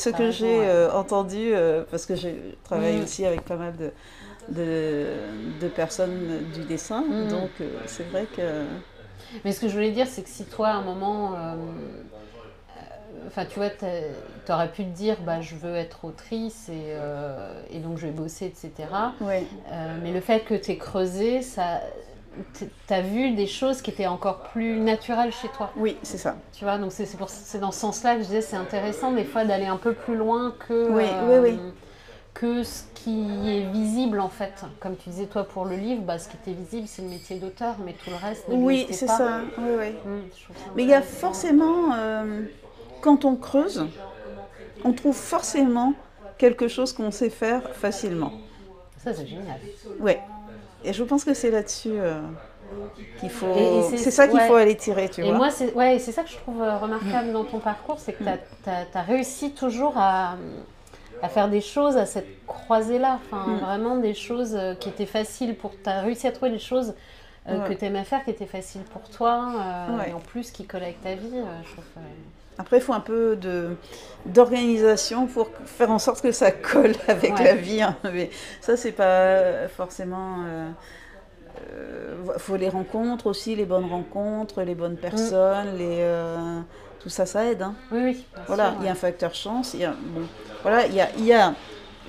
que j'ai entendu, parce que j'ai travaillé aussi avec pas mal de personnes du dessin. Donc, c'est vrai que... Mais ce que je voulais dire, c'est que si toi, à un moment... Enfin, tu vois, tu aurais pu te dire, bah, je veux être autrice et donc je vais bosser, etc. Mais le fait que tu aies creusé, tu as vu des choses qui étaient encore plus naturelles chez toi. Oui, c'est ça. Tu vois, donc c'est dans ce sens-là que je disais, c'est intéressant des fois d'aller un peu plus loin que, que ce qui est visible en fait. Comme tu disais, toi, pour le livre, bah, ce qui était visible, c'est le métier d'auteur, mais tout le reste ne l'était pas. Oui, c'est ça. Mais il y a forcément... quand on creuse, on trouve forcément quelque chose qu'on sait faire facilement. Ça, c'est génial. Oui. Et je pense que c'est là-dessus qu'il faut... C'est ça qu'il faut aller tirer, tu vois. Et moi, c'est ça que je trouve remarquable dans ton parcours, c'est que tu as réussi toujours à faire des choses à cette croisée-là. Enfin, vraiment des choses qui étaient faciles pour... Tu as réussi à trouver des choses que tu aimais faire, qui étaient faciles pour toi, et en plus qui collaient avec ta vie. Je trouve Après, il faut un peu d'organisation pour faire en sorte que ça colle avec la vie. Hein. Mais ça, c'est pas forcément... faut les rencontres aussi, les bonnes rencontres, les bonnes personnes, tout ça, ça aide. Hein. Oui. Voilà, il y a un facteur chance. Il y a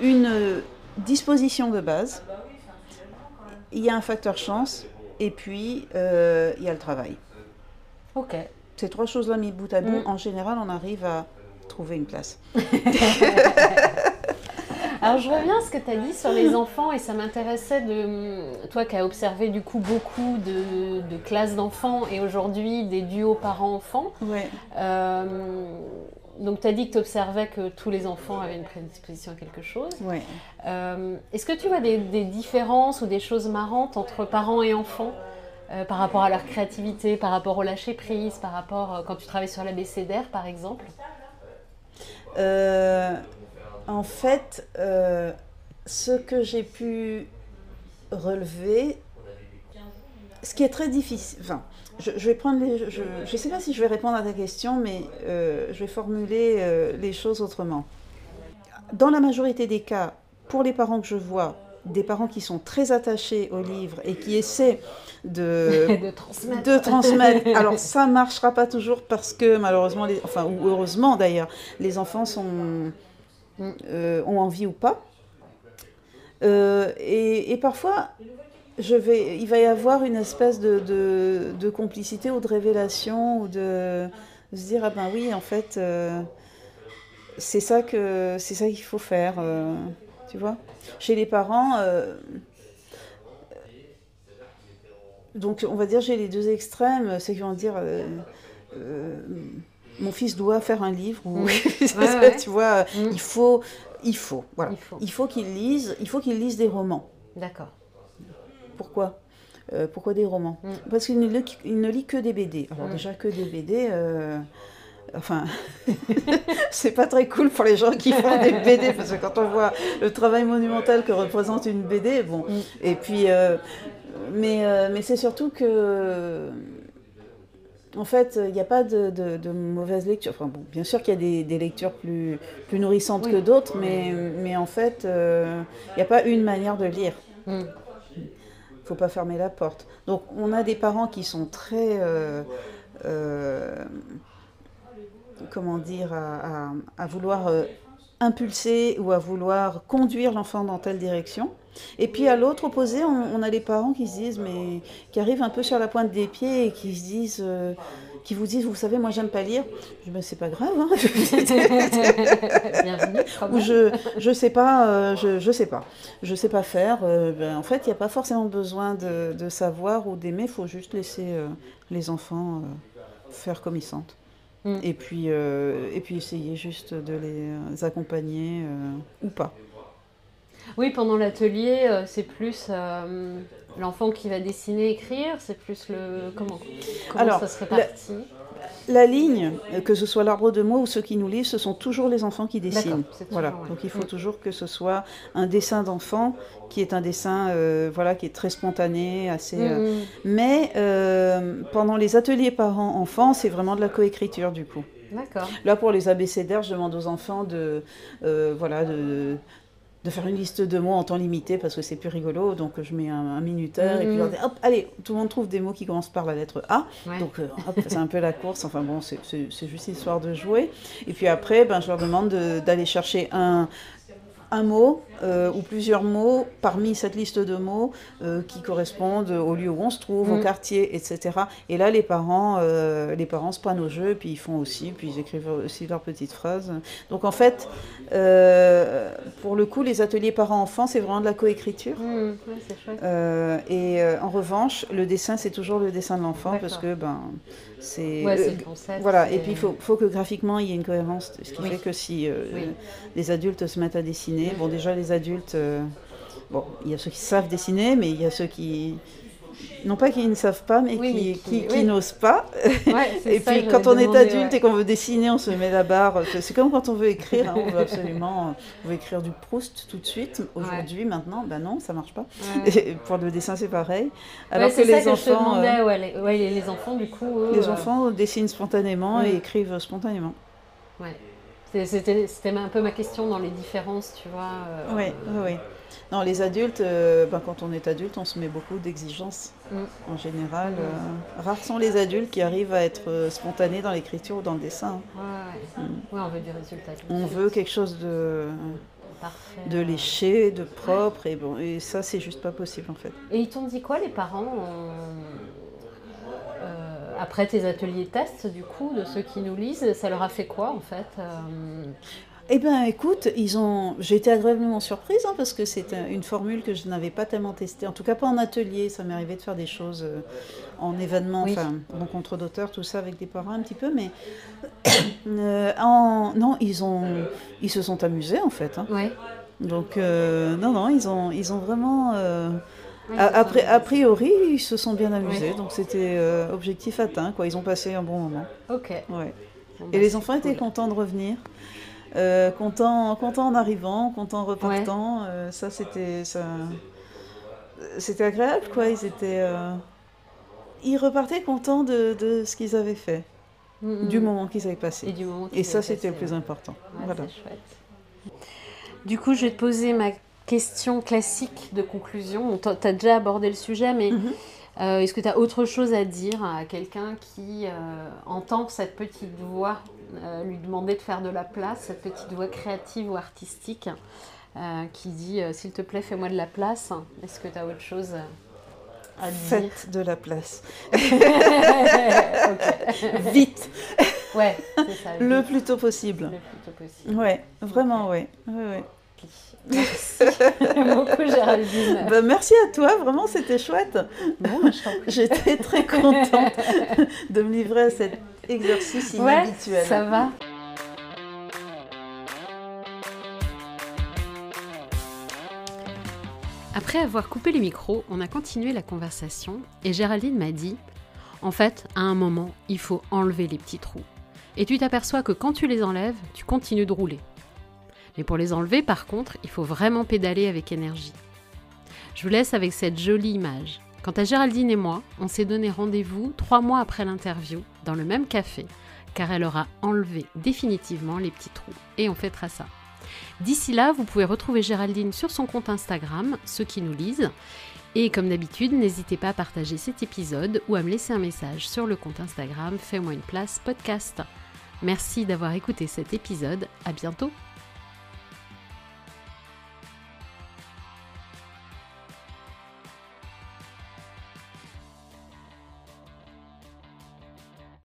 une disposition de base. Il y a un facteur chance. Et puis, il y a le travail. Ok. ces 3 choses-là mis bout à bout, en général, on arrive à trouver une place. Alors je reviens à ce que tu as dit sur les enfants et ça m'intéressait toi qui as observé du coup beaucoup de classes d'enfants et aujourd'hui des duos parents-enfants. Ouais. Donc tu as dit que tu observais que tous les enfants avaient une prédisposition à quelque chose. Ouais. Est-ce que tu vois des différences ou des choses marrantes entre parents et enfants par rapport à leur créativité, par rapport au lâcher-prise, par rapport quand tu travailles sur l'abécédaire par exemple? En fait, ce que j'ai pu relever, ce qui est très difficile, enfin, je vais prendre je ne sais pas si je vais répondre à ta question, mais je vais formuler les choses autrement. Dans la majorité des cas, pour les parents que je vois, des parents qui sont très attachés au livre et qui essaient de transmettre. Alors ça ne marchera pas toujours parce que malheureusement, ou heureusement d'ailleurs, les enfants ont envie ou pas. Et parfois, il va y avoir une espèce de complicité ou de révélation ou de se dire ah ben oui en fait c'est ça qu'il faut faire, tu vois. Chez les parents, donc on va dire j'ai les 2 extrêmes, c'est qu'ils vont dire mon fils doit faire un livre ou tu vois, il faut qu'il lise des romans. D'accord. Pourquoi des romans? Parce qu'il ne lit que des BD. Alors déjà que des BD, enfin, c'est pas très cool pour les gens qui font des BD, parce que quand on voit le travail monumental que représente une BD, bon, et puis, mais c'est surtout que, en fait, il n'y a pas de mauvaise lecture. Enfin, bon, bien sûr qu'il y a des lectures plus nourrissantes que d'autres, mais en fait, il n'y a pas une manière de lire. Faut pas fermer la porte. Donc on a des parents qui sont très comment dire à vouloir impulser ou à vouloir conduire l'enfant dans telle direction. Et puis à l'autre opposé, on a les parents qui se disent qui arrivent un peu sur la pointe des pieds et qui se disent qui vous disent, vous savez, moi j'aime pas lire. Je dis, ben, c'est pas grave. Hein. Bienvenue. Ou je sais pas, je sais pas faire. Ben, en fait, il n'y a pas forcément besoin de savoir ou d'aimer. Il faut juste laisser les enfants faire comme ils sentent. Et puis essayer juste de les accompagner ou pas. Oui, pendant l'atelier, c'est plus l'enfant qui va dessiner, écrire, c'est plus comment alors, ça se répartit. La ligne, que ce soit l'arbre de mots ou ceux qui nous lisent, ce sont toujours les enfants qui dessinent. Voilà. Donc il faut toujours que ce soit un dessin d'enfant qui est un dessin qui est très spontané, assez. Mais pendant les ateliers parents-enfants, c'est vraiment de la coécriture du coup. D'accord. Là pour les abécédaires, je demande aux enfants de faire une liste de mots en temps limité parce que c'est plus rigolo, donc je mets un minuteur et puis leur dis, hop, allez, tout le monde trouve des mots qui commencent par la lettre A, donc hop, c'est un peu la course, enfin bon, c'est juste histoire de jouer, et puis après, je leur demande d'aller chercher un mot ou plusieurs mots parmi cette liste de mots qui correspondent au lieu où on se trouve, au quartier, etc. Et là, les parents se prennent au jeu, puis ils font aussi, puis ils écrivent aussi leurs petites phrases. Donc en fait, pour le coup, les ateliers parents-enfants, c'est vraiment de la coécriture. C'est chouette. Et en revanche, le dessin, c'est toujours le dessin de l'enfant, parce que c'est le concept. Voilà, et puis il faut que graphiquement il y ait une cohérence, ce qui fait que si les adultes se mettent à dessiner, bon déjà les adultes, il y a ceux qui savent dessiner, mais il y a ceux qui, non pas qui ne savent pas, mais qui n'osent pas. Et puis quand on est adulte et qu'on veut dessiner, on se met la barre. C'est comme quand on veut écrire, on veut écrire du Proust tout de suite. Aujourd'hui, maintenant, non, ça marche pas. Et pour le dessin, c'est pareil. Alors que les enfants, les enfants, du coup, les enfants dessinent spontanément et écrivent spontanément. Ouais. C'était un peu ma question dans les différences, tu vois. Oui. Non, les adultes, quand on est adulte, on se met beaucoup d'exigences. En général, rares sont les adultes qui arrivent à être spontanés dans l'écriture ou dans le dessin. Oui, on veut du résultat. On veut quelque chose parfait, de léché, de propre, et ça, c'est juste pas possible en fait. Et ils t'ont dit quoi, les parents après tes ateliers tests, du coup, de ceux qui nous lisent, ça leur a fait quoi en fait Eh bien, écoute, j'ai été agréablement surprise parce que c'est une formule que je n'avais pas tellement testée, en tout cas pas en atelier. Ça m'est arrivé de faire des choses en événement, rencontre d'auteurs, tout ça avec des parents un petit peu, mais non, ils se sont amusés en fait. Ouais. Donc, non, ils ont vraiment. A priori, ils se sont bien amusés, donc c'était objectif atteint, quoi. Ils ont passé un bon moment. Ok. Ouais. Bon, Et les enfants étaient contents de revenir. Content en arrivant, content en repartant, c'était agréable, quoi. Ils repartaient contents de ce qu'ils avaient fait, du moment qu'ils avaient passé. Et ça, c'était le plus important. Ouais, voilà. C'est chouette. Du coup, je vais te poser ma question classique de conclusion. Tu as déjà abordé le sujet, mais est-ce que tu as autre chose à dire à quelqu'un qui entend cette petite voix lui demander de faire de la place, cette petite voix créative ou artistique qui dit s'il te plaît, fais-moi de la place. Est-ce que tu as autre chose à dire? Faites de la place. Okay. Vite. Ouais, c'est ça. Le plus tôt possible. Le plus tôt possible. Ouais, vraiment, ouais. Ouais. Merci beaucoup, Géraldine. Merci à toi, vraiment, c'était chouette. Bon, je t'en prie. J'étais très contente de me livrer à cet exercice inhabituel. Ça va. Après avoir coupé les micros, on a continué la conversation et Géraldine m'a dit « En fait, à un moment, il faut enlever les petits trous. Et tu t'aperçois que quand tu les enlèves, tu continues de rouler. Mais pour les enlever, par contre, il faut vraiment pédaler avec énergie. » Je vous laisse avec cette jolie image. Quant à Géraldine et moi, on s'est donné rendez-vous 3 mois après l'interview, dans le même café, car elle aura enlevé définitivement les petits trous. Et on fêtera ça. D'ici là, vous pouvez retrouver Géraldine sur son compte Instagram, ceux qui nous lisent. Et comme d'habitude, n'hésitez pas à partager cet épisode ou à me laisser un message sur le compte Instagram Fais-moi une place podcast. Merci d'avoir écouté cet épisode. À bientôt.